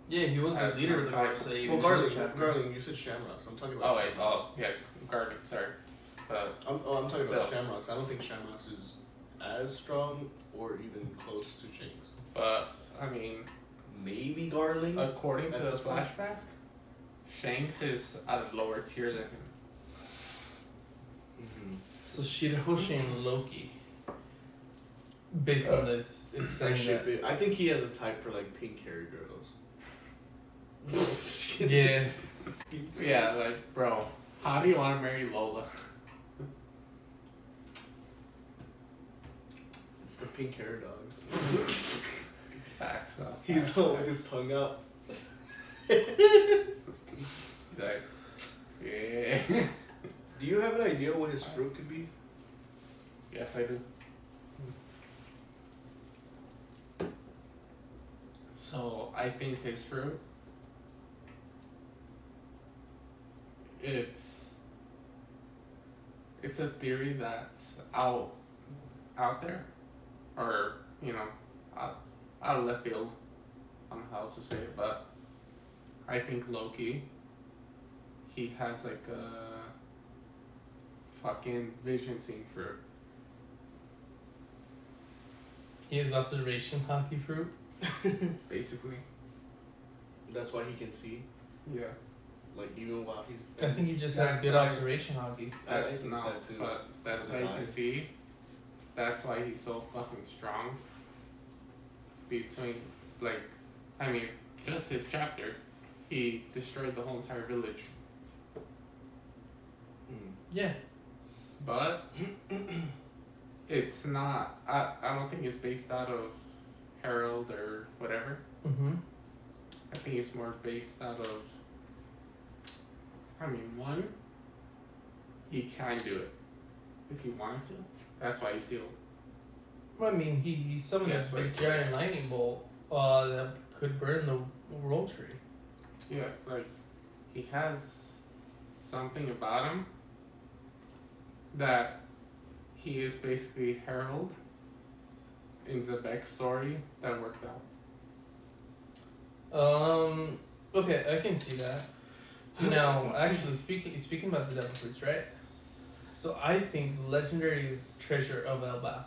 Yeah, he was the That's leader of the not Garth. So Well, Garling, you said Shamrocks. I'm talking about. Oh wait, Shamrocks. yeah, Garling. Sorry, but I'm talking about Still. Shamrocks. I don't think Shamrocks is as strong or even close to Shanks. but I mean, Maybe Garling. according to At the this point? flashback, Shanks is at a lower tier than him. Mm-hmm. So Shirahoshi and Loki. based on this, it's saying that. I think he has a type for like pink haired girls. Yeah. Yeah, like, bro, how do you want to marry Lola? It's the pink hair dog. Facts up. He's all with his tongue out. He's like, yeah. Do you have an idea what his fruit could be? Yes, I do. So, I think his fruit, it's a theory that's out there, or, you know, out of left field. I don't know how else to say it, but I think Loki, he has like a fucking vision seeing fruit. He has observation hockey fruit. Basically. That's why he can see. Yeah. Like even while he's. I think he just has good observation hockey. I That's think not, that too. but that's From how his you can eyes. see. That's why he's so fucking strong. Between, like, I mean, just his chapter, he destroyed the whole entire village. Yeah. But it's not. I don't think it's based out of Harold or whatever. Mm-hmm. I think it's more based out of. I mean, one, he can do it if he wanted to. That's why he's sealed. Well, I mean, he summoned Yes, a big right. giant lightning bolt that could burn the world tree. Yeah, like, he has something about him that he is basically Harold in Zebek's story that worked out. Okay, I can see that. Now, actually, speaking about the devil fruits, right? So I think the legendary treasure of Elbaf,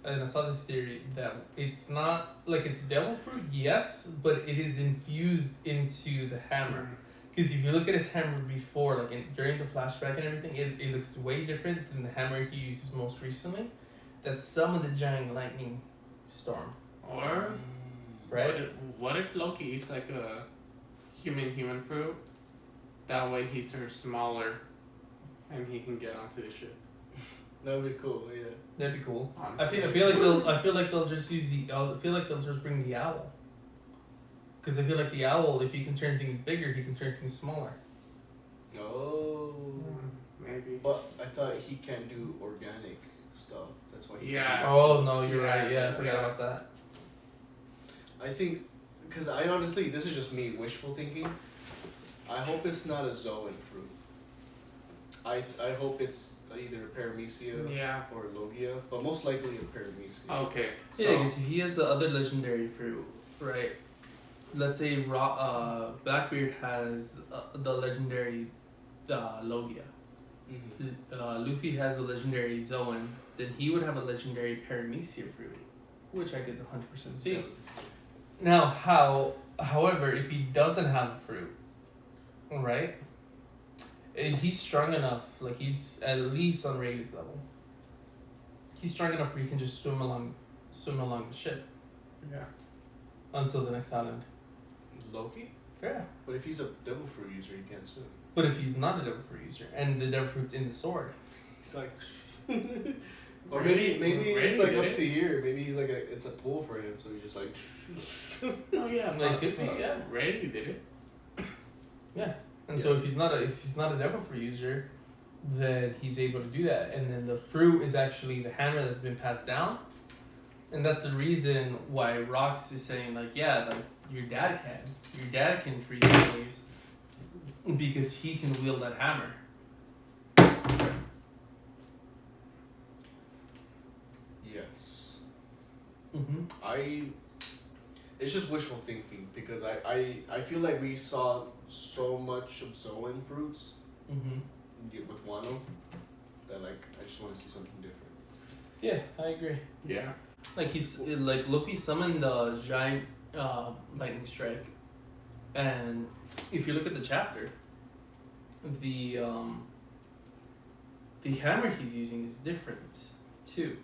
and I saw this theory that it's not like it's devil fruit, yes, but it is infused into the hammer. Because if you look at his hammer before, like during the flashback and everything, it looks way different than the hammer he uses most recently. That's some of the giant lightning storm, Or right? what if Loki eats like a human fruit? That way he turns smaller, and he can get onto the ship. That would be cool. Yeah. That'd be cool. Honestly. I feel like they'll just use I feel like they'll just bring the owl. Because I feel like the owl, if he can turn things bigger, he can turn things smaller. Oh. Maybe. But I thought he can't do organic stuff. That's why. Yeah. Oh no, you're right. Yeah, I Yeah. forgot about that. I think, because I honestly, this is just me wishful thinking. I hope it's not a Zoan fruit. I hope it's either a Paramecia Yeah. or Logia, but most likely a Paramecia. Okay. So, Yeah, because he has the other legendary fruit, right? Let's say Blackbeard has the legendary Logia. Mm-hmm. Luffy has a legendary Zoan. Then he would have a legendary Paramecia fruit, which I could 100% see. Now, however, if he doesn't have a fruit, right? He's strong enough, like he's at least on Rayleigh's level. He's strong enough where he can just swim along the ship yeah. until the next island. Loki? Yeah. But if he's a devil fruit user, he can't swim. But if he's not a devil fruit user, and the devil fruit's in the sword, He's like. Or Really? maybe Really it's like did up it? to here. Maybe he's like it's a pool for him, so he's just like. Oh yeah. Like, could be, yeah. Randy did it. yeah. And so if he's not a devil fruit user, then he's able to do that. And then the fruit is actually the hammer that's been passed down, and that's the reason why Rox is saying like, yeah, like your dad can free the slaves because he can wield that hammer. Yes. Mm-hmm. It's just wishful thinking because I feel like we saw so much of Zoan fruits Mm-hmm. with Wano that like I just want to see something different. Yeah, I agree. Yeah. Like Loki summoned the giant lightning strike, and if you look at the chapter, the hammer he's using is different too.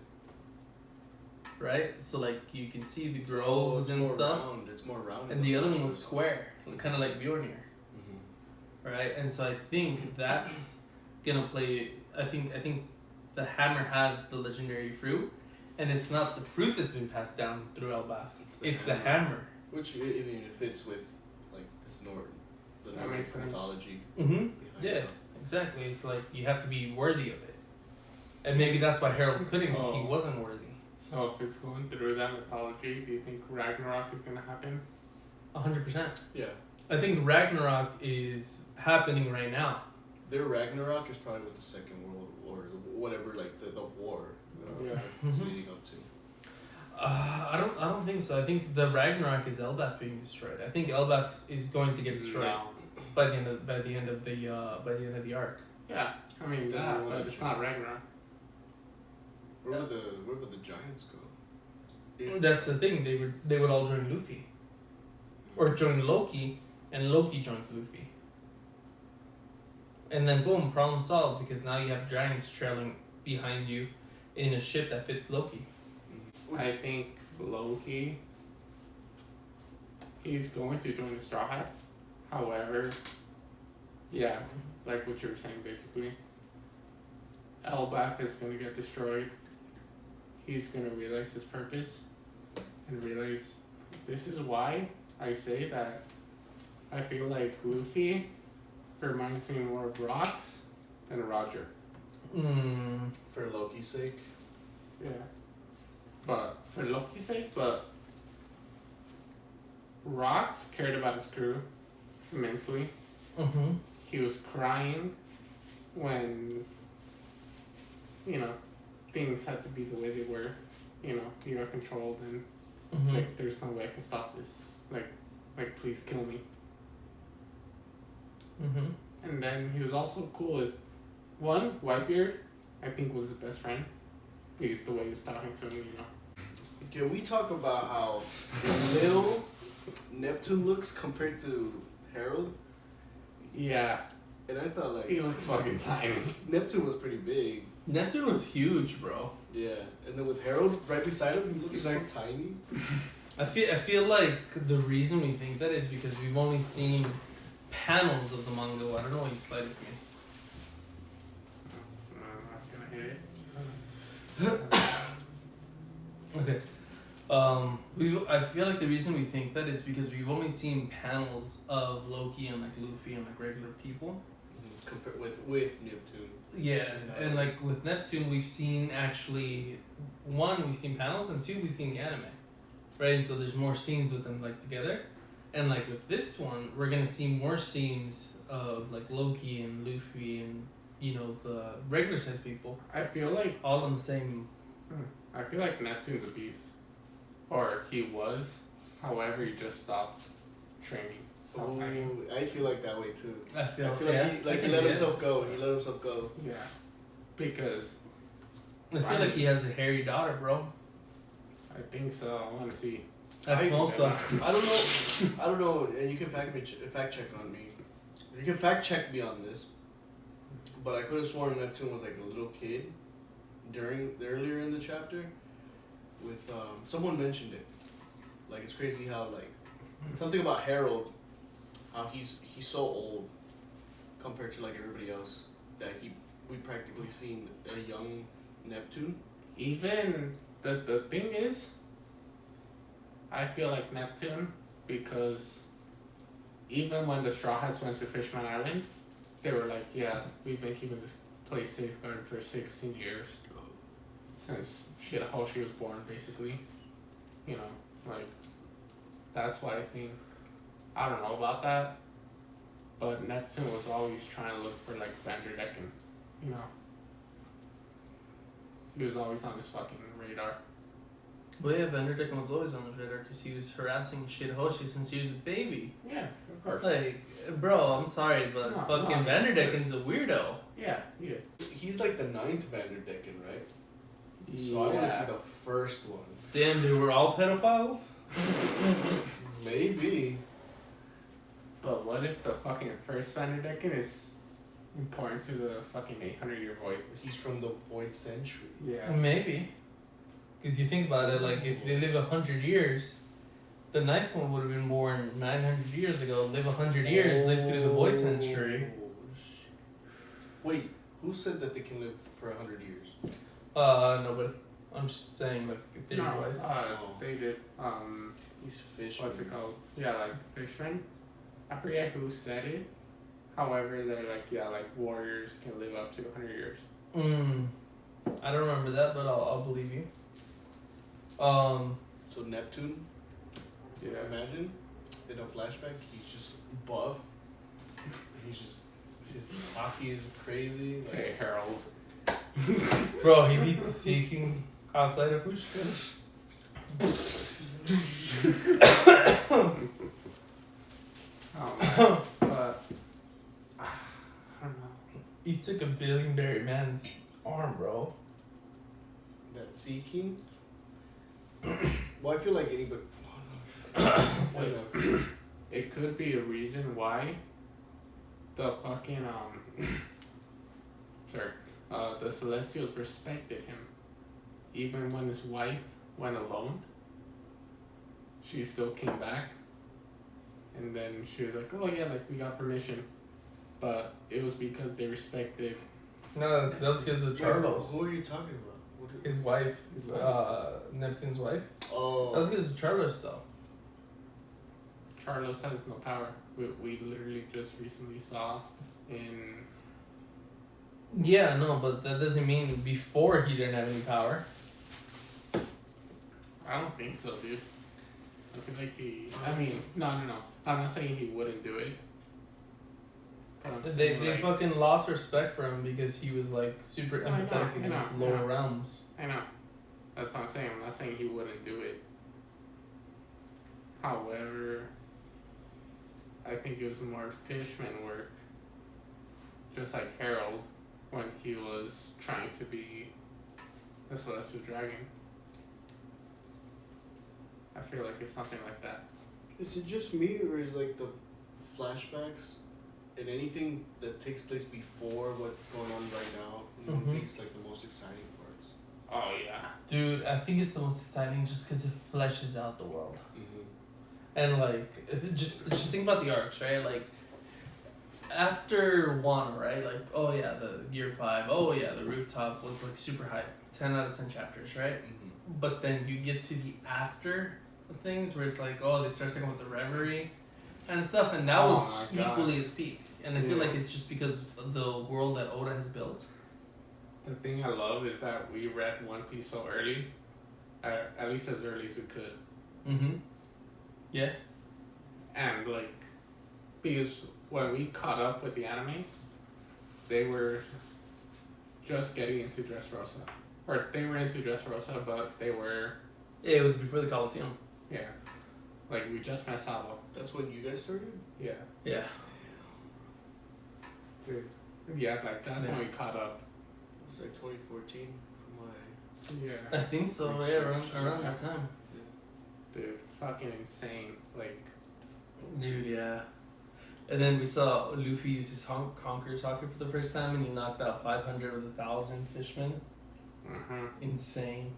right? So like you can see the Oh, groves it's and more stuff. round. It's more round. And the other one was square, kind of like Bjornir, Mm-hmm. right? And so I think that's gonna play. I think the hammer has the legendary fruit, and it's not the fruit that's been passed down through Elbaf. It's the hammer. Which I mean, it fits with like this the That Nordic makes sense. mythology. Mm-hmm. behind Yeah, it. exactly. It's like you have to be worthy of it, and maybe that's why Harold couldn't, because he So- wasn't worthy. So if it's going through that mythology, do you think Ragnarok is gonna happen? 100%. Yeah. I think Ragnarok is happening right now. Their Ragnarok is probably with the Second World War, whatever, like the war Yeah. it's Mhm. leading up to. I don't think so. I think the Ragnarok is Elbaf being destroyed. I think Elbaf is going to get destroyed No. by the end of the arc. Yeah, I mean Then that, what but is it's it? not Ragnarok. Where would the giants go? That's the thing. They would all join Luffy, or join Loki, and Loki joins Luffy. And then boom, problem solved, because now you have giants trailing behind you in a ship that fits Loki. I think Loki, he's going to join the Straw Hats. However, yeah, like what you were saying, basically, Elbaf is going to get destroyed. He's going to realize his purpose and realize this is why I say that I feel like Luffy reminds me more of Rocks than Roger. For Loki's sake. Yeah. But for Loki's sake, but Rocks cared about his crew immensely. Mm-hmm. He was crying when, things had to be the way they were. He got controlled and it's like, there's no way I can stop this. Like please kill me. Mm-hmm. And then he was also cool with, one, Whitebeard, I think was his best friend. Because the way he was talking to him, Can we talk about how little Neptune looks compared to Harold? Yeah, And I thought he like looks fucking tiny. Neptune was pretty big. Neptune was huge, bro. Yeah. And then with Harold right beside him, he looks He's so like- tiny. I feel like the reason we think that is because we've only seen panels of the manga. I don't know why you slide it to me. I'm not gonna hit it. Okay. I feel like the reason we think that is because we've only seen panels of Loki and like Luffy and like regular people. Compared with Neptune. Yeah, and like with Neptune, we've seen actually, one, we've seen panels, and two, we've seen the anime, right? And so there's more scenes with them like together, and like with this one, we're gonna see more scenes of like Loki and Luffy and the regular sized people I feel like all in the same. Neptune's a beast, or he was. However, he just stopped training. Stopped fighting. I feel like that way too. I feel, I feel like yeah, he I let can see it. himself go. He let himself go. Yeah, because I feel like he has a hairy daughter, bro. I think so. I want to see. That's most of. I don't know, and you can fact check on me. You can fact check me on this, but I could have sworn Neptune was like a little kid earlier in the chapter. With someone mentioned it, like it's crazy how like something about Harold, how he's so old compared to like everybody else that we practically seen a young Neptune. Even the thing is, I feel like Neptune, because even when the Straw Hats went to Fishman Island, they were like, yeah, we've been keeping this place safeguarded for 16 years. Since how she was born, basically. That's why I think, I don't know about that, but Neptune was always trying to look for like Vanderdecken, He was always on his fucking radar. Well, yeah, Vanderdecken was always on his radar because he was harassing Shirahoshi since he was a baby. Yeah, of course. Like, bro, I'm sorry, but No, fucking no, Vanderdecken's a weirdo. Yeah, he is. He's like the 9th Vanderdecken, right? So I want to see the first one. Damn, dude, we're all pedophiles? Maybe. But what if the fucking first Vanderdecken is important to the fucking 800-year void? He's from the Void Century. Yeah. Maybe. Because you think about it, like if they live 100 years, the ninth one would have been born 900 years ago. Live 100 years, live through the boy century. Wait, who said that they can live for 100 years? Nobody. I'm just saying, like theory wise. They did. These fish. What's it called? Yeah, like fishermen. I forget who said it. However, they're like, yeah, like warriors can live up to 100 years. I don't remember that, but I'll believe you. So Neptune. Yeah. Imagine in a flashback, he's just buff. He's just his hockey is crazy. Like, Hey, Harold. Bro, he beats the Sea King outside of Fushka. Oh man. But I don't know. He took a billion-berry man's arm, bro. that Sea King. Well, I feel like anybody. It could be a reason why the fucking the Celestials respected him. Even when his wife went alone, she still came back. And then she was like, oh yeah, like we got permission. But it was because they respected No, that was because of Charlos. Who are you talking about? His wife, His wife. Neptune's wife. Oh. That was because of Charlos, though. Carlos has no power. We literally just recently saw in Yeah, no, but that doesn't mean before he didn't have any power. I don't think so, dude. I feel like I mean, no. I'm not saying he wouldn't do it. But I'm They saying, like, fucking lost respect for him because he was like super I know, empathetic I against know, lower I know. realms. I know. That's what I'm saying. I'm not saying he wouldn't do it. However, I think it was more fishman work. Just like Harold when he was trying to be the Celestial Dragon. I feel like it's something like that. Is it just me, or is like the flashbacks and anything that takes place before what's going on right now in One Piece like the most exciting parts? Oh yeah. Dude, I think it's the most exciting just because it fleshes out the world. And like, if it just think about the arcs, right? Like, after Wano, right? Like, oh yeah, the Gear 5, oh yeah, the rooftop was like super hype. 10 out of 10 chapters, right? But then you get to the after things where it's like, oh, they start talking about the reverie and stuff, and that was my God. equally as peak. And I feel like it's just because of the world that Oda has built. The thing I love is that we read One Piece so early, at least as early as we could. Yeah. And like, because when we caught up with the anime, they were just getting into Dressrosa. Or they were into Dressrosa, but they were... Yeah, it was before the Coliseum. Yeah. Like, we just met Sabo. That's when you guys started? Yeah. Yeah. Dude. Yeah, like, that's when we caught up. It was like 2014 from my... Yeah. I think so, yeah, around that time. Dude, fucking insane. Like... Dude, yeah. And then we saw Luffy use his Conqueror's Hockey for the first time, and he knocked out 500 with 1,000 fishmen. Insane.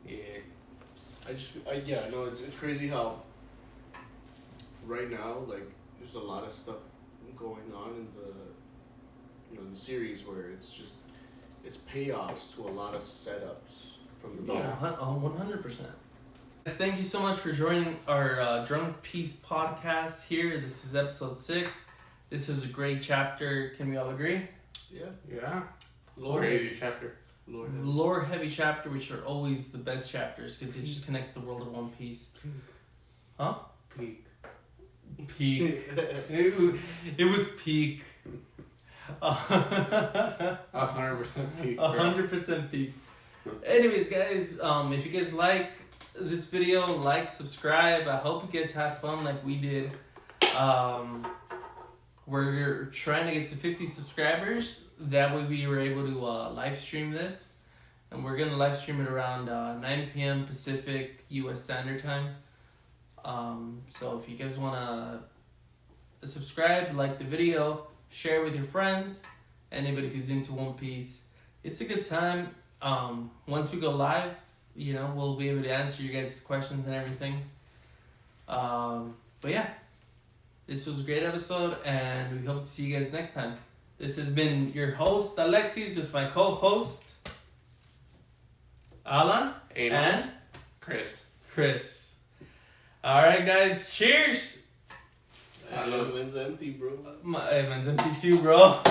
Yeah. It's crazy how right now, like, there's a lot of stuff going on in the series where it's payoffs to a lot of setups from the Yeah, 100%. Thank you so much for joining our Drunk Peace podcast here. This is episode 6. This was a great chapter. Can we all agree? Yeah. Yeah. Crazy chapter. Lore heavy chapter, which are always the best chapters because it just connects the world of One Piece. Huh? Peak. It was peak. 100% peak. 100% peak. Anyways, guys, if you guys like this video, like, subscribe. I hope you guys had fun like we did. We're trying to get to 50 subscribers. That way we were able to live stream this. And we're going to live stream it around 9 p.m. Pacific US Standard Time. So if you guys want to subscribe, like the video, share with your friends, anybody who's into One Piece. It's a good time. once we go live, we'll be able to answer you guys' questions and everything. But yeah, this was a great episode, and we hope to see you guys next time. This has been your host, Alexis, with my co-host, Alan, and Chris. Alright, guys, cheers! Mine's empty, bro. Mine's empty too, bro.